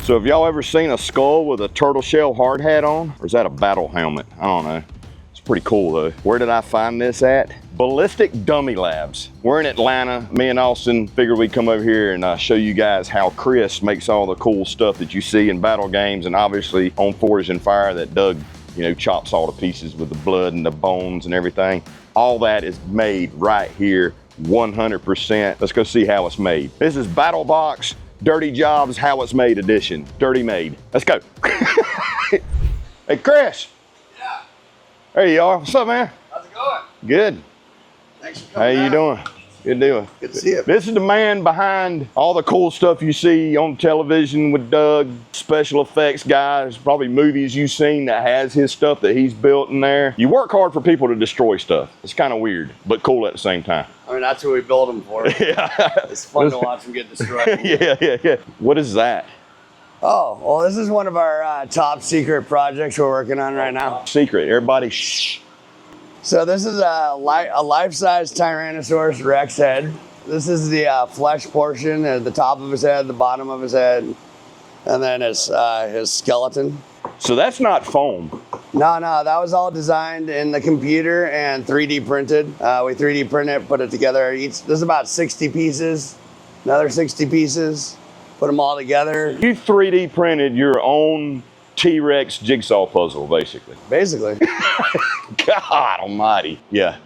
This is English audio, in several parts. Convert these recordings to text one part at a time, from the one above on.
So have y'all ever seen a skull with a turtle shell hard hat on? Or is that a battle helmet? I don't know. It's pretty cool though. Where did I find this at? Ballistic Dummy Labs. We're in Atlanta. Me and Austin figured we'd come over here and show you guys how Chris makes all the cool stuff that you see in battle games, and obviously on Forge and Fire that Doug, you know, chops all the pieces with the blood and the bones and everything. All that is made right here, 100%. Let's go see how it's made. This is BattlBox Dirty Jobs How It's Made edition. Dirty made. Let's go. Hey, Chris. Yeah. There you are. What's up, man? How's it going? Good. Thanks for coming. How you doing? Good deal. Good to see you. This is the man behind all the cool stuff you see on television with Doug, special effects guys, probably movies you've seen that has his stuff that he's built in there. You work hard for people to destroy stuff. It's kind of weird, but cool at the same time. I mean, that's what we build them for. Yeah. It's fun to watch them get destroyed. Yeah. What is that? Oh, well, this is one of our top secret projects we're working on right now. Secret. Everybody shh. So this is a life-size Tyrannosaurus Rex head. This is the flesh portion at the top of his head, the bottom of his head, and then his skeleton. So that's not foam. No, that was all designed in the computer and 3D printed. We 3D printed, put it together. This is about 60 pieces, another 60 pieces, put them all together. You 3D printed your own T-Rex jigsaw puzzle, basically. Basically. God almighty. Yeah,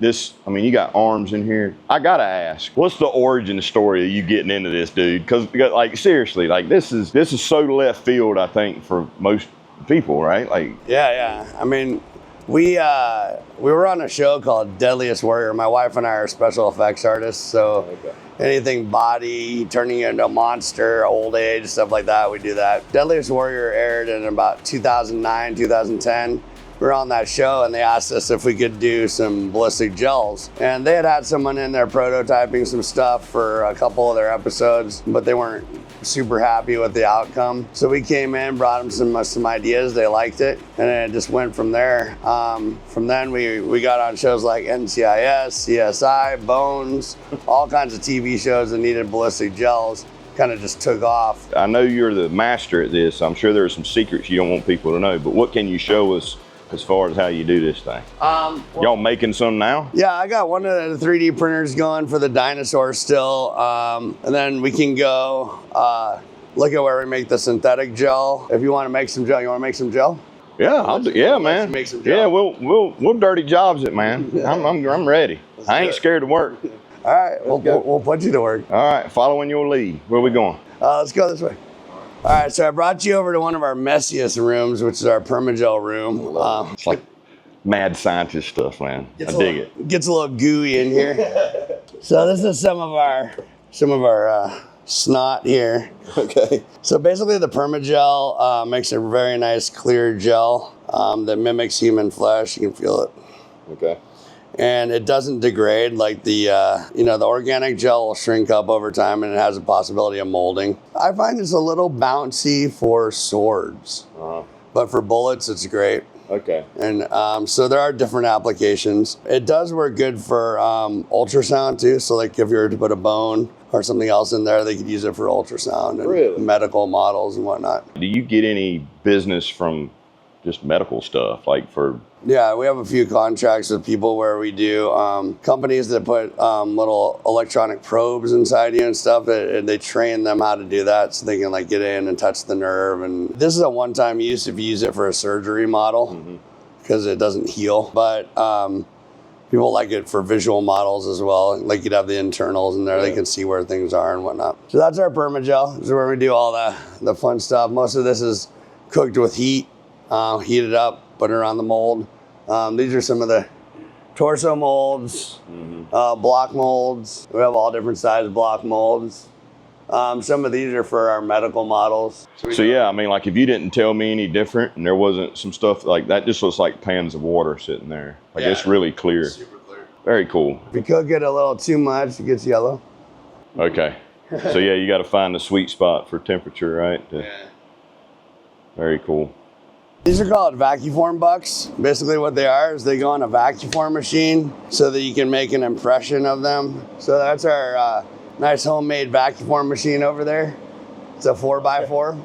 I mean, you got arms in here. I gotta ask, what's the origin story of you getting into this, dude? Because like, seriously, like this is so left field, I think, for most people, right? Like, yeah. I mean, we were on a show called Deadliest Warrior. My wife and I are special effects artists, so anything body, turning into a monster, old age, stuff like that, we do that. Deadliest Warrior aired in about 2009, 2010. We were on that show and they asked us if we could do some ballistic gels. And they had someone in there prototyping some stuff for a couple of their episodes, but they weren't super happy with the outcome. So we came in, brought them some ideas, they liked it, and it just went from there. From then we got on shows like NCIS, CSI, Bones, all kinds of TV shows that needed ballistic gels. Kind of just took off. I know you're the master at this. I'm sure there are some secrets you don't want people to know, but what can you show us as far as how you do this thing? Y'all making some now? Yeah, I got one of the 3D printers going for the dinosaur still. And then we can go look at where we make the synthetic gel. If you want to make some gel, you want to make some gel? Yeah, I'll do. Yeah, man. Make some gel. Yeah, we'll dirty jobs it, man. I'm ready. I ain't scared to work. All right, we'll put you to work. All right, following your lead. Where we going? Let's go this way. All right, so I brought you over to one of our messiest rooms, which is our permagel room. It's like mad scientist stuff, man. I dig it. Gets a little gooey in here. So this is some of our snot here. Okay. So basically the permagel makes a very nice clear gel that mimics human flesh. You can feel it. Okay. And it doesn't degrade like the organic gel will shrink up over time and it has a possibility of molding. I find it's a little bouncy for swords, but for bullets, it's great. Okay. And so there are different applications. It does work good for ultrasound too. So like if you were to put a bone or something else in there, they could use it for ultrasound and medical models and whatnot. Do you get any business from just medical stuff, like for? Yeah, we have a few contracts with people where we do companies that put little electronic probes inside you and stuff, and they train them how to do that so they can like get in and touch the nerve. And this is a one-time use if you use it for a surgery model because it doesn't heal. But people like it for visual models as well. Like you'd have the internals in there, they can see where things are and whatnot. So that's our permagel. This is where we do all the fun stuff. Most of this is cooked with heat, heated up, put it around the mold. These are some of the torso molds, block molds. We have all different size block molds. Some of these are for our medical models. So yeah, I mean, like if you didn't tell me any different and there wasn't some stuff like that, just looks like pans of water sitting there. Like it's really clear. Super clear. Very cool. If you cook it a little too much, it gets yellow. Okay. So yeah, you got to find the sweet spot for temperature, right? Yeah. Very cool. These are called vacuform bucks. Basically what they are is they go on a vacuform machine so that you can make an impression of them. So that's our nice homemade vacuform machine over there. It's a 4x4.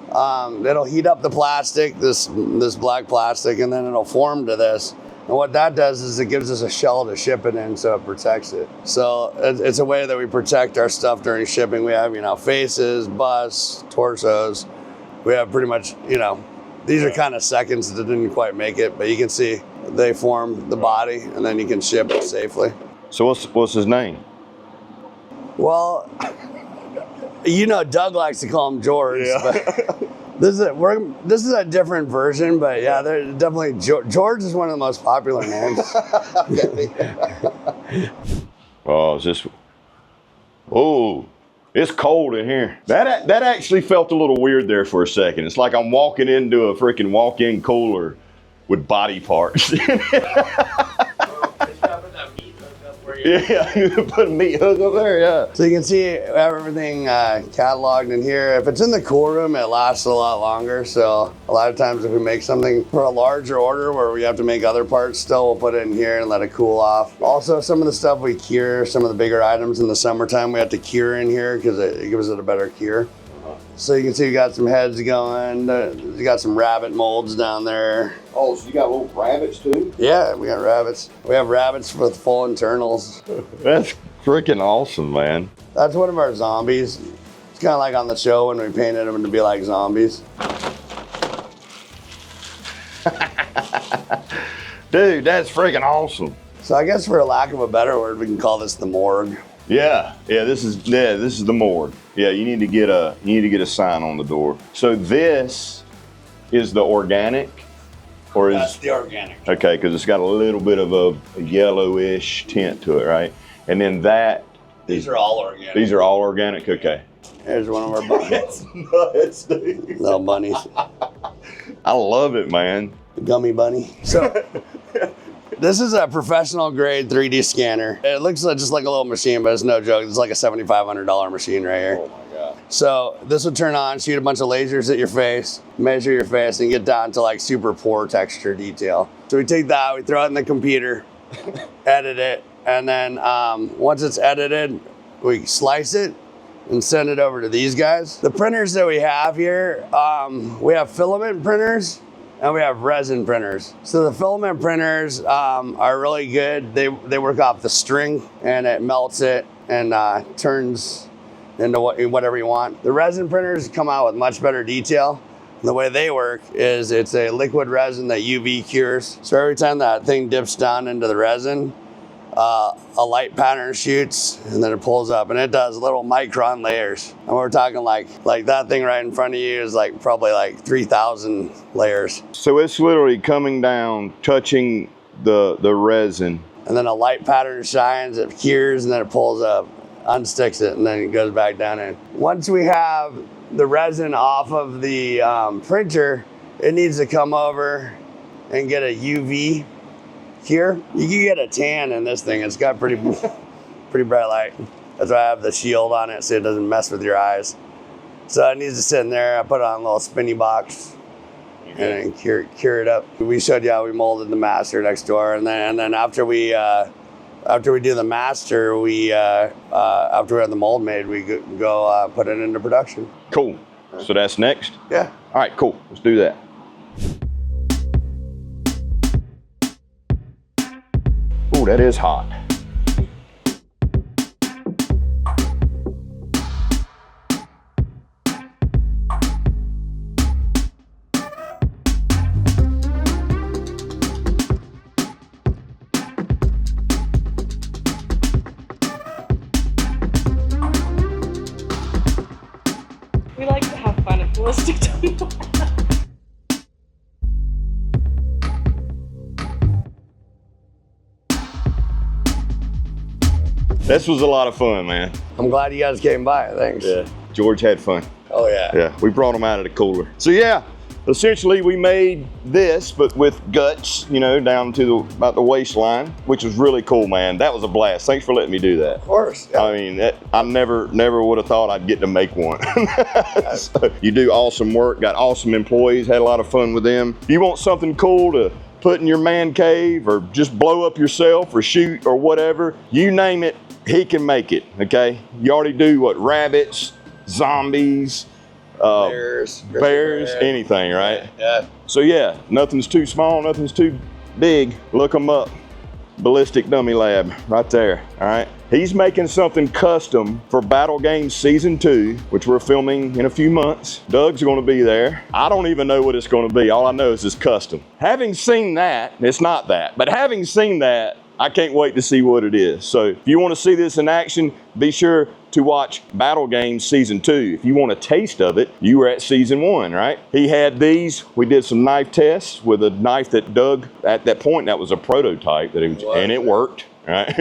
It'll heat up the plastic, this black plastic, and then it'll form to this. And what that does is it gives us a shell to ship it in, so it protects it. So it's a way that we protect our stuff during shipping. We have, faces, busts, torsos. We have pretty much, these are kind of seconds that didn't quite make it, but you can see they form the body, and then you can ship it safely. So what's his name? Well, Doug likes to call him George. Yeah. But this is a different version, but yeah, they're definitely George is one of the most popular names. It's cold in here. That actually felt a little weird there for a second. It's like I'm walking into a freaking walk-in cooler with body parts. Yeah, put a meat hook up there, yeah. So you can see we have everything cataloged in here. If it's in the cool room, it lasts a lot longer. So a lot of times if we make something for a larger order where we have to make other parts still, we'll put it in here and let it cool off. Also, some of the stuff we cure, some of the bigger items in the summertime, we have to cure in here because it gives it a better cure. So you can see we got some heads going. You got some rabbit molds down there. Oh, so you got little rabbits too? Yeah, we got rabbits. We have rabbits with full internals. That's freaking awesome, man. That's one of our zombies. It's kind of like on the show when we painted them to be like zombies. Dude, that's freaking awesome. So I guess for a lack of a better word, we can call this the morgue. Yeah, this is the morgue. Yeah, you need to get a sign on the door. So this is the organic, or is that's the organic? Okay, because it's got a little bit of a yellowish tint to it, right? And then these are all organic. These are all organic. Okay. There's one of our bunnies. That's nuts, dude. Little bunnies. I love it, man. The gummy bunny. So. This is a professional grade 3D scanner. It looks just like a little machine, but it's no joke. It's like a $7,500 machine right here. Oh my God. So this would turn on, shoot a bunch of lasers at your face, measure your face, and get down to like super poor texture detail. So we take that, we throw it in the computer, edit it, and then once it's edited, we slice it and send it over to these guys. The printers that we have here, we have filament printers, and we have resin printers. So the filament printers are really good. They work off the string and it melts it and turns into whatever you want. The resin printers come out with much better detail. And the way they work is it's a liquid resin that UV cures. So every time that thing dips down into the resin, a light pattern shoots and then it pulls up, and it does little micron layers. And we're talking like that thing right in front of you is probably 3,000 layers. So it's literally coming down, touching the resin. And then a light pattern shines, it cures, and then it pulls up, unsticks it, and then it goes back down in. Once we have the resin off of the printer, it needs to come over and get a UV cure. You can get a tan in this thing. It's got pretty bright light. That's why I have the shield on it so it doesn't mess with your eyes. So it needs to sit in there. I put it on a little spinny box and then cure it up. We showed you how we molded the master next door, and then after we do the master, after we have the mold made, we go put it into production. Cool. So that's next? Yeah. All right, cool. Let's do that. Ooh, that is hot. We like to have fun at Ballistic Dummy Lab. This was a lot of fun, man. I'm glad you guys came by. Thanks. Yeah. George had fun. Oh yeah. Yeah, we brought him out of the cooler. So yeah, essentially we made this, but with guts, down to about the waistline, which was really cool, man. That was a blast. Thanks for letting me do that. Of course. Yeah. I mean, I never would have thought I'd get to make one. So, you do awesome work, got awesome employees, had a lot of fun with them. If you want something cool to put in your man cave or just blow up yourself or shoot or whatever, you name it, he can make it, okay? You already do rabbits, zombies, bears, bears, bear. anything, right? Yeah. So yeah, nothing's too small, nothing's too big. Look them up. Ballistic Dummy Lab, right there, all right? He's making something custom for BattlGames Season 2, which we're filming in a few months. Doug's gonna be there. I don't even know what it's gonna be. All I know is it's custom. Having seen that, it's not that, but having seen that, I can't wait to see what it is. So if you wanna see this in action, be sure to watch BattlGames Season 2. If you want a taste of it, you were at Season 1, right? He had these. We did some knife tests with a knife that Doug, at that point, that was a prototype, that and it worked, right?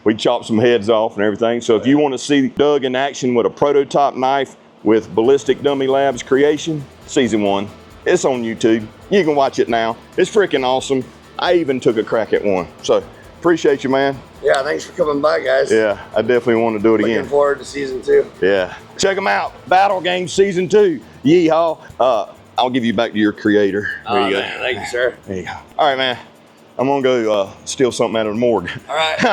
We chopped some heads off and everything. So if you want to see Doug in action with a prototype knife with Ballistic Dummy Labs creation, Season 1, it's on YouTube. You can watch it now. It's freaking awesome. I even took a crack at one. So appreciate you, man. Yeah, thanks for coming by, guys. Yeah, I definitely want to do it again. Looking forward to Season 2. Yeah. Check them out. BattlGames Season 2. Yeehaw. I'll give you back to your creator. There you go. Man, thank you, sir. There you go. All right, man. I'm going to go steal something out of the morgue. All right.